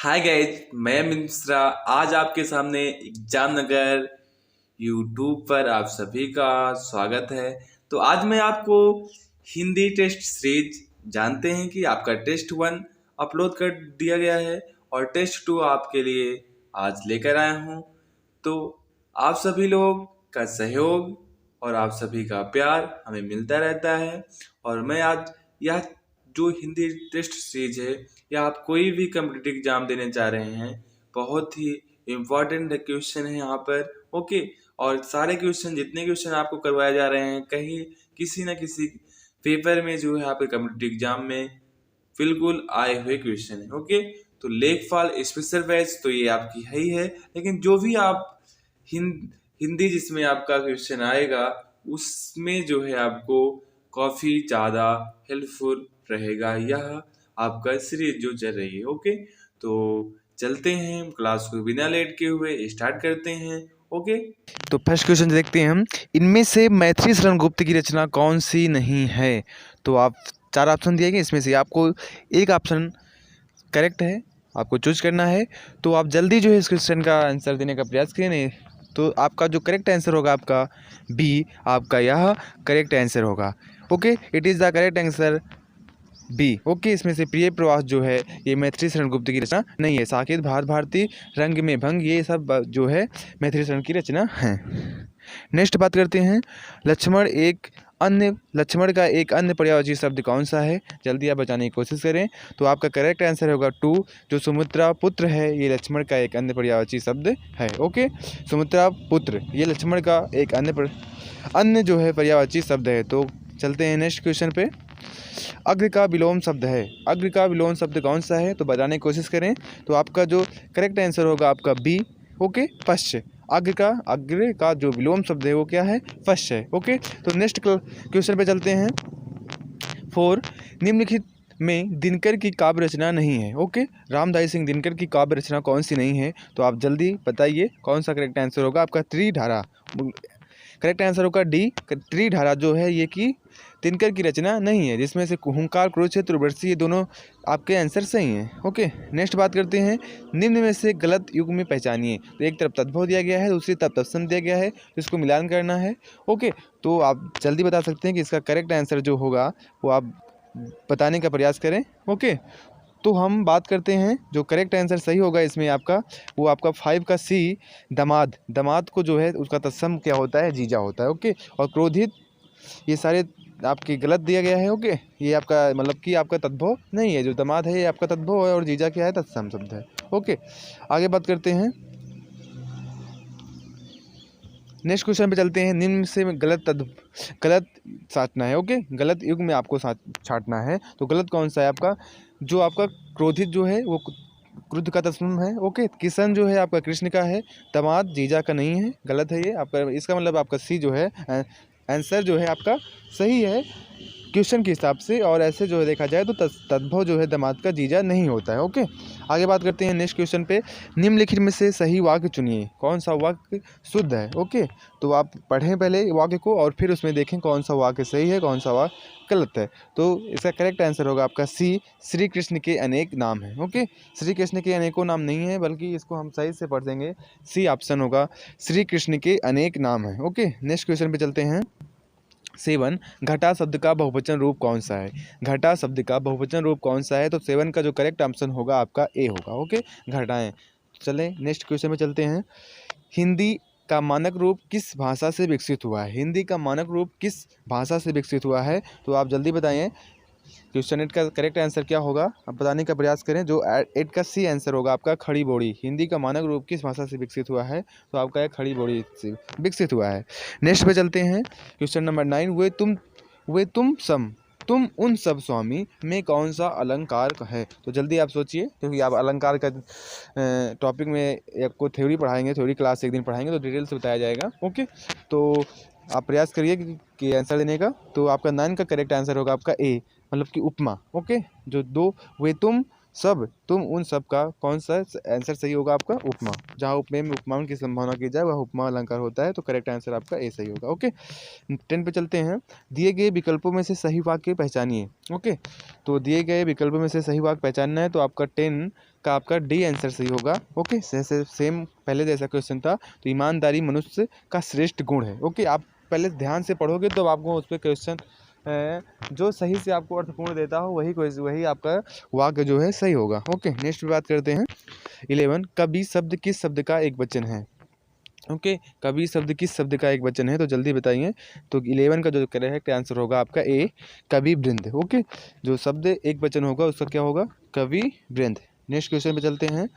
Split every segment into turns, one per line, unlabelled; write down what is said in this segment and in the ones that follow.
Hi guys, मैं मिश्रा। आज आपके सामने एग्जाम नगर यूट्यूब पर आप सभी का स्वागत है। तो आज मैं आपको हिंदी टेस्ट सीरीज जानते हैं कि आपका टेस्ट 1 अपलोड कर दिया गया है और टेस्ट 2 आपके लिए आज लेकर आया हूँ। तो आप सभी लोग का सहयोग और आप सभी का प्यार हमें मिलता रहता है। और मैं आज यह जो हिंदी टेस्ट सीरीज है या आप कोई भी कम्पिटिटिव एग्जाम देने जा रहे हैं, बहुत ही इम्पोर्टेंट क्वेश्चन है यहाँ पर। ओके। और सारे क्वेश्चन जितने क्वेश्चन आपको करवाए जा रहे हैं कहीं किसी न किसी पेपर में जो है आपके कम्पिटिटिव एग्जाम में बिल्कुल आए हुए क्वेश्चन है। ओके। तो लेखपाल स्पेशल बैच तो ये आपकी है ही है, लेकिन जो भी आप हिंदी जिसमें आपका क्वेश्चन आएगा उसमें जो है आपको काफ़ी ज़्यादा हेल्पफुल रहेगा यह आपका सीरीज जो चल रही है। ओके। तो चलते हैं क्लास को बिना लेट के हुए स्टार्ट करते हैं। ओके।
तो फर्स्ट क्वेश्चन देखते हैं हम। इनमें से मैथिली शरण गुप्त की रचना कौन सी नहीं है? तो आप चार ऑप्शन दिए गए, इसमें से आपको एक ऑप्शन करेक्ट है, आपको चूज करना है। तो आप जल्दी जो है इस क्वेश्चन का आंसर देने का प्रयास करें, नहीं तो आपका जो करेक्ट आंसर होगा आपका बी, आपका यह करेक्ट आंसर होगा। Okay, it is the correct answer B. Okay, इसमें से प्रिय प्रवास जो है ये मैथिली शरण गुप्त की रचना नहीं है। साकेत, भारत भारती, रंग में भंग, ये सब जो है मैथिली शरण की रचना है। नेक्स्ट बात करते हैं, लक्ष्मण का एक अन्य पर्यायवाची शब्द कौन सा है? जल्दी आप बचाने की कोशिश करें। तो आपका करेक्ट आंसर होगा 2, जो सुमित्रा पुत्र है ये लक्ष्मण का एक अन्य पर्यायवाची शब्द है। ओके, सुमित्रा पुत्र ये लक्ष्मण का एक अन्य जो है पर्यायवाची शब्द है। तो चलते हैं नेक्स्ट क्वेश्चन पे। अग्र का विलोम शब्द है, अग्र का विलोम शब्द कौन सा है? तो बताने की कोशिश करें। तो आपका जो करेक्ट आंसर होगा आपका बी। ओके, पश्च। अग्र का जो विलोम शब्द है वो क्या है? पश्च है। ओके, तो नेक्स्ट क्वेश्चन पे चलते हैं। 4, निम्नलिखित में दिनकर की काव्य रचना नहीं है। ओके, रामधारी सिंह दिनकर की काव्य रचना कौन सी नहीं है? तो आप जल्दी बताइए कौन सा करेक्ट आंसर होगा आपका। त्रिधारा करेक्ट आंसर होगा डी। त्रिधारा जो है ये कि दिनकर की रचना नहीं है, जिसमें से हुंकार, कुरुक्षेत्र, उर्वशी ये दोनों आपके आंसर सही हैं। ओके, नेक्स्ट बात करते हैं, निम्न में से गलत युग में पहचानिए। तो एक तरफ तद्भव दिया गया है, दूसरी तरफ तत्सम दिया गया है, तो इसको मिलान करना है। ओके, तो आप जल्दी बता सकते हैं कि इसका करेक्ट आंसर जो होगा वो आप बताने का प्रयास करें। ओके, तो हम बात करते हैं जो करेक्ट आंसर सही होगा इसमें आपका, वो आपका 5 का सी, दामाद। दामाद को जो है उसका तत्सम क्या होता है? जीजा होता है। ओके, और क्रोधित ये सारे आपके गलत दिया गया है। ओके, ये आपका मतलब कि आपका तद्भव नहीं है, जो दामाद है ये आपका तद्भव है और जीजा क्या है? तत्सम शब्द है। ओके, आगे बात करते हैं, नेक्स्ट क्वेश्चन पे चलते हैं। निम्न से गलत छांटना है। ओके, गलत युग में आपको छांटना है। तो गलत कौन सा है आपका? जो आपका क्रोधित जो है वो क्रुद्ध का तत्सम है। ओके, किशन जो है आपका कृष्ण का है, दामाद जीजा का नहीं है, गलत है ये आपका। इसका मतलब आपका सी जो है आंसर जो है आपका सही है क्वेश्चन के हिसाब से। और ऐसे जो है देखा जाए तो तद्भव जो है दामाद का जीजा नहीं होता है। ओके, आगे बात करते हैं नेक्स्ट क्वेश्चन पे। निम्नलिखित में से सही वाक्य चुनिए, कौन सा वाक्य शुद्ध है? ओके, तो आप पढ़ें पहले वाक्य को और फिर उसमें देखें कौन सा वाक्य सही है, कौन सा वाक्य गलत है। तो इसका करेक्ट आंसर होगा आपका सी, श्री कृष्ण के अनेक नाम हैं। ओके, श्री कृष्ण के अनेकों नाम नहीं है, बल्कि इसको हम सही से पढ़ देंगे, सी ऑप्शन होगा, श्री कृष्ण के अनेक नाम हैं। ओके, नेक्स्ट क्वेश्चन पे चलते हैं। 7, घटा शब्द का बहुवचन रूप कौन सा है? घटा शब्द का बहुवचन रूप कौन सा है? तो 7 का जो करेक्ट ऑप्शन होगा आपका ए होगा। ओके, घटाएं। चलें नेक्स्ट क्वेश्चन में चलते हैं। हिंदी का मानक रूप किस भाषा से विकसित हुआ है? हिंदी का मानक रूप किस भाषा से विकसित हुआ है? तो आप जल्दी बताएं क्वेश्चन 8 का करेक्ट आंसर क्या होगा, आप बताने का प्रयास करें। जो 8 का सी आंसर होगा आपका खड़ी बोड़ी। हिंदी का मानक रूप किस भाषा से विकसित हुआ है? तो आपका यह खड़ी बोड़ी से विकसित हुआ है। नेक्स्ट पे चलते हैं, क्वेश्चन नंबर 9, तुम उन सब स्वामी में कौन सा अलंकार है? तो जल्दी आप सोचिए, क्योंकि आप अलंकार का टॉपिक में आपको थ्योरी पढ़ाएंगे, थ्योरी क्लास एक दिन पढ़ाएंगे तो डिटेल से बताया जाएगा। ओके, तो आप प्रयास करिए कि आंसर देने का। तो आपका 9 का करेक्ट आंसर होगा आपका ए, मतलब कि उपमा। ओके, जो दो वे तुम सब तुम उन सब का कौन सा आंसर सही होगा आपका उपमा, जहाँ उपमेय में उपमान की संभावना की जाए वह उपमा अलंकार होता है, तो करेक्ट आंसर आपका ए सही होगा। ओके 10 पे चलते हैं। दिए गए विकल्पों में से सही वाक्य पहचानिए। ओके तो दिए गए विकल्पों में से सही वाक्य पहचानना है, तो आपका 10 का आपका डी आंसर सही होगा। ओके सेम पहले जैसा क्वेश्चन था, तो ईमानदारी मनुष्य का श्रेष्ठ गुण है। ओके आप पहले ध्यान से पढ़ोगे तो आपको उस पर क्वेश्चन जो सही से आपको अर्थपूर्ण देता हो वही आपका वाक्य जो है सही होगा। ओके नेक्स्ट बात करते हैं 11 कवि शब्द किस शब्द का एक वचन है। ओके कवि शब्द किस शब्द का एक वचन है, तो जल्दी बताइए। तो 11 का जो करेक्ट आंसर होगा आपका ए कवि वृंद। ओके जो शब्द एक वचन होगा उसका क्या होगा, कवि वृंद। नेक्स्ट क्वेश्चन पे चलते हैं।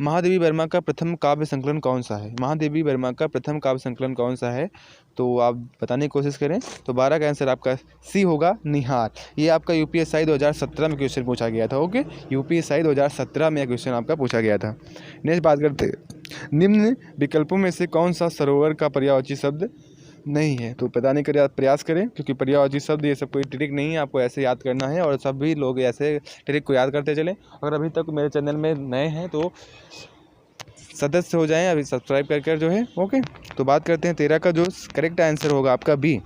महादेवी वर्मा का प्रथम काव्य संकलन कौन सा है। महादेवी वर्मा का प्रथम काव्य संकलन कौन सा है, तो आप बताने की कोशिश करें। तो 12 का आंसर आपका सी होगा निहार। ये आपका यूपीएससी 2017 में क्वेश्चन पूछा गया था। ओके यूपीएससी 2017 में क्वेश्चन आपका पूछा गया था। नेक्स्ट बात करते हैं। निम्न विकल्पों में से कौन सा सरोवर का पर्यायवाची शब्द नहीं है, तो बताने का प्रयास करें, क्योंकि पर्यायवाची शब्द ये सब कोई ट्रिक नहीं है, आपको ऐसे याद करना है और सभी लोग ऐसे ट्रिक को याद करते चलें। अगर अभी तक मेरे चैनल में नए हैं तो सदस्य हो जाएं, अभी सब्सक्राइब कर जो है। ओके तो बात करते हैं 13 का जो करेक्ट आंसर होगा आपका बी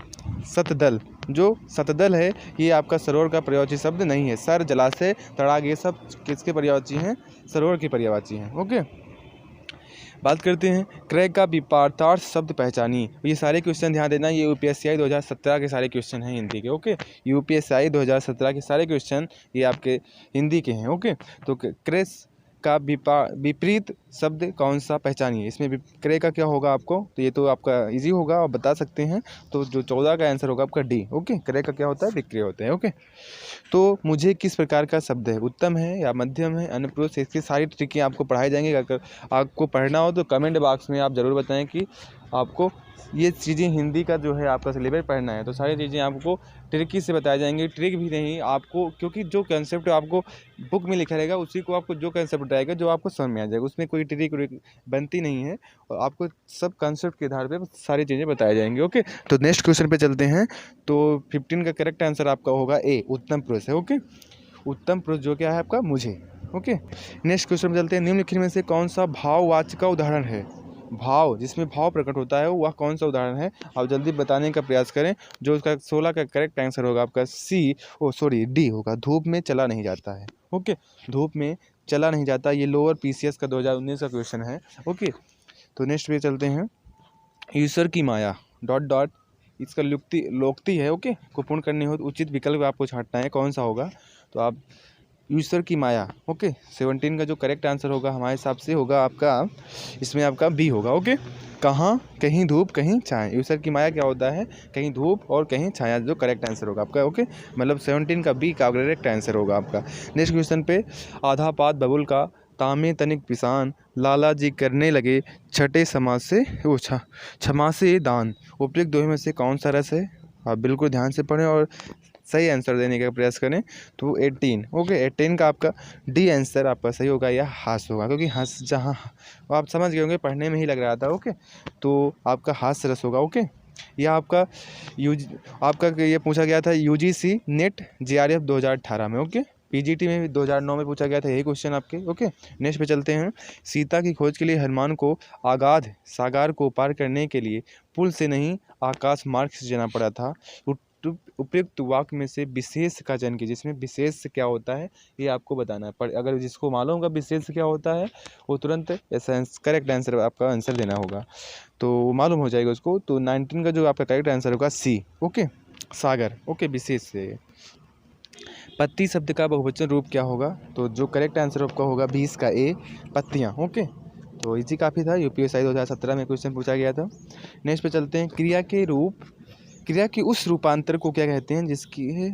सतदल। जो सतदल है ये आपका सरोवर का पर्यायवाची शब्द नहीं है। सर जलाशय तड़ाग ये सब किसके पर्यायवाची हैं, सरोवर के पर्यायवाची हैं। ओके बात करते हैं क्रय का विपरीतार्थ शब्द पहचानिए। ये सारे क्वेश्चन ध्यान देना, ये यूपीएससी 2017 के सारे क्वेश्चन हैं हिंदी के। ओके यूपीएससी 2017 के सारे क्वेश्चन ये आपके हिंदी के हैं। ओके तो क्रय का विपरीत शब्द कौन सा पहचानिए। इसमें क्रय का क्या होगा आपको, तो ये तो आपका इजी होगा, आप बता सकते हैं। तो जो 14 का आंसर होगा आपका डी। ओके क्रय का क्या होता है, विक्रय होता है। ओके तो मुझे किस प्रकार का शब्द है, उत्तम है या मध्यम है, अनुप्रोत, इसकी सारी ट्रिकें आपको पढ़ाई जाएंगी। अगर आपको पढ़ना हो तो कमेंट बॉक्स में आप ज़रूर बताएं कि आपको ये चीज़ें हिंदी का जो है आपका सिलेबस पढ़ना है, तो सारी चीज़ें आपको ट्रिकी से बताई जाएंगी। ट्रिक भी नहीं आपको, क्योंकि जो कंसेप्ट आपको बुक में लिखा रहेगा उसी को आपको जो कंसेप्ट आएगा जो आपको समझ में आ जाएगा, उसमें कोई ट्रिक बनती नहीं है और आपको सब कंसेप्ट के आधार पे सारी चीज़ें बताई जाएंगी। ओके तो नेक्स्ट क्वेश्चन पे चलते हैं। तो 15 का करेक्ट आंसर आपका होगा ए उत्तम पुरुष है। ओके उत्तम पुरुष जो क्या है आपका मुझे। ओके नेक्स्ट क्वेश्चन पे चलते हैं। निम्नलिखित में से कौन सा भाववाचक का उदाहरण है। भाव जिसमें भाव प्रकट होता है वह कौन सा उदाहरण है, आप जल्दी बताने का प्रयास करें। जो उसका 16 का करेक्ट आंसर होगा आपका डी होगा, धूप में चला नहीं जाता है। ओके धूप में चला नहीं जाता, ये लोअर पीसीएस का 2019 का क्वेश्चन है। ओके तो नेक्स्ट पे चलते हैं। ईश्वर की माया ... इसका लोक्ति है। ओके को पूर्ण करनी हो तो उचित विकल्प आपको छांटना है, कौन सा होगा, तो आप ईश्वर की माया। ओके 17 का जो करेक्ट आंसर होगा हमारे हिसाब से होगा आपका, इसमें आपका बी होगा। ओके कहाँ, कहीं धूप कहीं छाया। ईश्वर की माया क्या होता है, कहीं धूप और कहीं छाया, जो करेक्ट आंसर होगा आपका। ओके मतलब 17 का बी का करेक्ट आंसर होगा आपका। नेक्स्ट क्वेश्चन पे आधा पात बबुल का तामे तनिक पिसान लाला जी करने लगे छठे समाज से क्षमा से दान, उपयुक्त दोहे में से कौन सा रस है। आप बिल्कुल ध्यान से पढ़ें और सही आंसर देने का प्रयास करें। तो 18 ओके 18 का आपका डी आंसर आपका सही होगा या हास्य होगा, क्योंकि हास्य जहाँ आप समझ गए होंगे पढ़ने में ही लग रहा था। ओके तो आपका हास्य रस होगा। ओके यह आपका आपका ये पूछा गया था यूजीसी नेट जेआरएफ 2018 में। ओके पीजीटी में भी 2009 में पूछा गया था यही क्वेश्चन आपके। ओके नेक्स्ट पे चलते हैं। सीता की खोज के लिए हनुमान को अगाध सागर को पार करने के लिए पुल से नहीं आकाश मार्ग से जाना पड़ा था। उपयुक्त वाक्य में से विशेष का चयन कीजिए। जिसमें विशेष क्या होता है ये आपको बताना है, पर अगर जिसको मालूम होगा विशेष क्या होता है वो तुरंत ऐसा करेक्ट आंसर आपका आंसर देना होगा, तो मालूम हो जाएगा उसको। तो 19 का जो आपका करेक्ट आंसर होगा सी। ओके सागर। ओके विशेष से। पत्ती शब्द का बहुवचन रूप क्या होगा, तो जो करेक्ट आंसर आपका होगा 20 का ए पत्तियाँ। ओके तो इजी काफ़ी था, यूपीएससी 2017 में क्वेश्चन पूछा गया था। नेक्स्ट पे चलते हैं। क्रिया के उस रूपांतर को क्या कहते हैं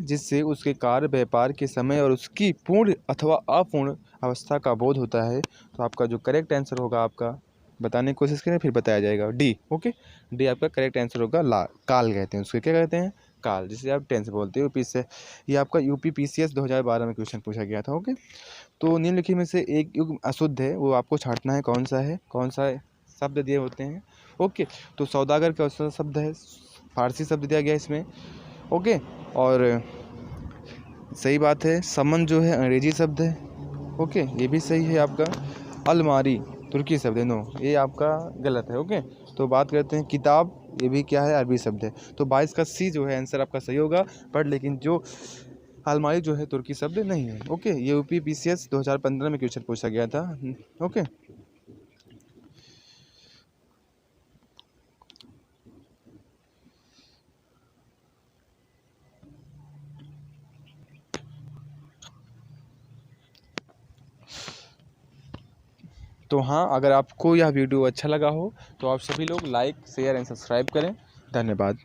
जिससे उसके कार्य व्यापार के समय और उसकी पूर्ण अथवा अपूर्ण अवस्था का बोध होता है। तो आपका जो करेक्ट आंसर होगा आपका बताने की कोशिश करें फिर बताया जाएगा डी। ओके डी आपका करेक्ट आंसर होगा काल कहते हैं उसको, क्या कहते हैं काल, जिसे आप टेंस बोलते हो। पीछे ये आपका यूपी पीसीएस 2012 में क्वेश्चन पूछा गया था। ओके तो निम्नलिखित में से एक युग्म अशुद्ध है, वो आपको छांटना है कौन सा है, कौन सा शब्द दिए होते हैं। ओके तो सौदागर का शब्द है, फारसी शब्द दिया गया इसमें। ओके और सही बात है। समन जो है अंग्रेजी शब्द है। ओके, ये भी सही है आपका। अलमारी तुर्की शब्द है, नो ये आपका गलत है। ओके, तो बात करते हैं किताब, ये भी क्या है, अरबी शब्द है। तो 22 का सी जो है आंसर आपका सही होगा, बट लेकिन जो अलमारी जो है तुर्की शब्द नहीं है। ओके, ये यूपी पीसीएस 2015 में क्वेश्चन पूछा गया था। ओके, तो हाँ, अगर आपको यह वीडियो अच्छा लगा हो तो आप सभी लोग लाइक शेयर एंड सब्सक्राइब करें। धन्यवाद।